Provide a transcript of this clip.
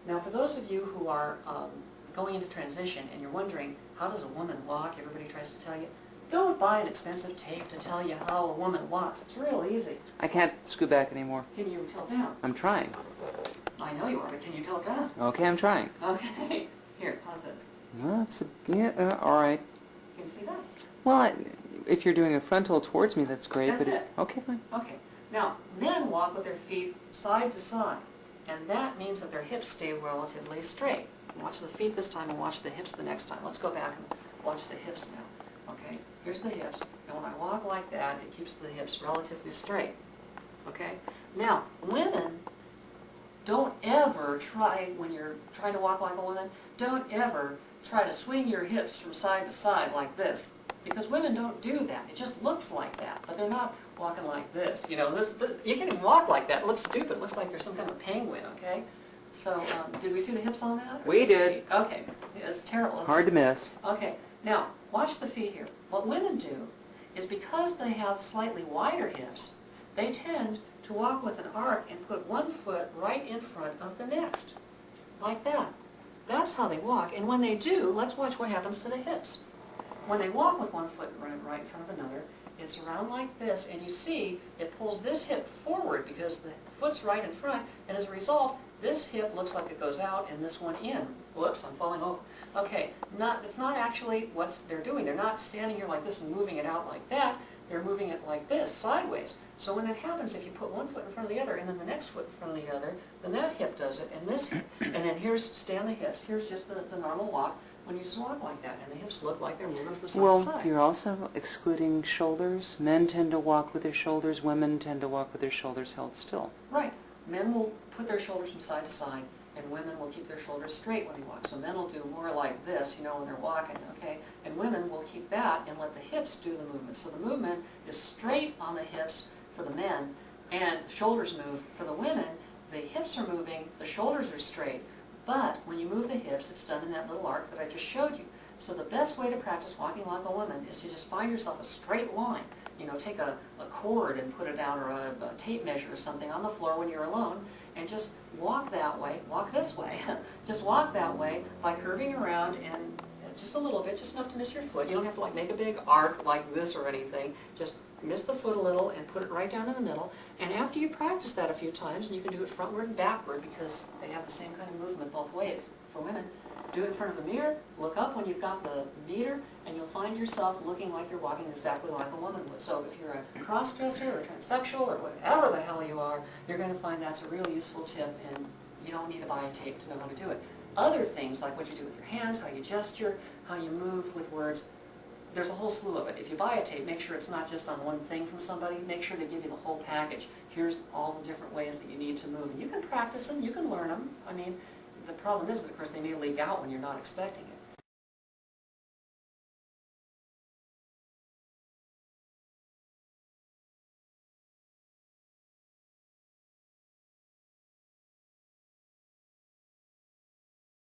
Now, for those of you who are going into transition and you're wondering, how does a woman walk? Everybody tries to tell you. Don't buy an expensive tape to tell you how a woman walks. It's real easy. I can't scoot back anymore. Can you tilt down? I'm trying. I know you are, but can you tilt down? Okay, I'm trying. Okay. Here, how's this? Well, all right. Can you see that? Well, if you're doing a frontal towards me, that's great. That's but it. Okay, fine. Okay. Now, men walk with their feet side to side, and that means that their hips stay relatively straight. Watch the feet this time and watch the hips the next time. Let's go back and watch the hips now. Okay, here's the hips, and when I walk like that, it keeps the hips relatively straight. Okay? Now, women, don't ever try, when you're trying to walk like a woman, don't ever try to swing your hips from side to side like this. Because women don't do that. It just looks like that, but they're not walking like this. You know, you can even walk like that. It looks stupid. It looks like you're some kind of a penguin, okay? So, did we see the hips on that? We did. Okay. It's terrible, isn't Hard it? to miss. Okay. Now, watch the feet here. What women do is because they have slightly wider hips, they tend to walk with an arc and put one foot right in front of the next. Like that. That's how they walk. And when they do, let's watch what happens to the hips. When they walk with one foot right in front of another, it's around like this, and you see it pulls this hip forward because the foot's right in front, and as a result, this hip looks like it goes out and this one in. Whoops, I'm falling over. Okay, it's not actually what they're doing. They're not standing here like this and moving it out like that. They're moving it like this, sideways. So when that happens, if you put one foot in front of the other and then the next foot in front of the other, then that hip does it, and this hip. And then stay on the hips. Here's just the normal walk when you just walk like that, and the hips look like they're moving from side to side. Well, you're also excluding shoulders. Men tend to walk with their shoulders. Women tend to walk with their shoulders held still. Right. Men will put their shoulders from side to side, and women will keep their shoulders straight when they walk. So men will do more like this, you know, when they're walking, okay? And women will keep that and let the hips do the movement. So the movement is straight on the hips for the men, and the shoulders move. For the women, the hips are moving, the shoulders are straight. But when you move the hips, it's done in that little arc that I just showed you. So the best way to practice walking like a woman is to just find yourself a straight line. You know, take a cord and put it down, or a tape measure or something on the floor when you're alone, and just walk that way, walk this way. Just walk that way by curving around and just a little bit, just enough to miss your foot. You don't have to like make a big arc like this or anything. Just miss the foot a little and put it right down in the middle. And after you practice that a few times, and you can do it frontward and backward because they have the same kind of movement both ways for women, do it in front of the mirror, look up when you've got the meter, and you'll find yourself looking like you're walking exactly like a woman would. So if you're a cross-dresser or transsexual or whatever the hell you are, you're going to find that's a really useful tip, and you don't need to buy a tape to know how to do it. Other things, like what you do with your hands, how you gesture, how you move with words, there's a whole slew of it. If you buy a tape, make sure it's not just on one thing from somebody. Make sure they give you the whole package. Here's all the different ways that you need to move. And you can practice them. You can learn them. I mean, the problem is, of course, they may leak out when you're not expecting it.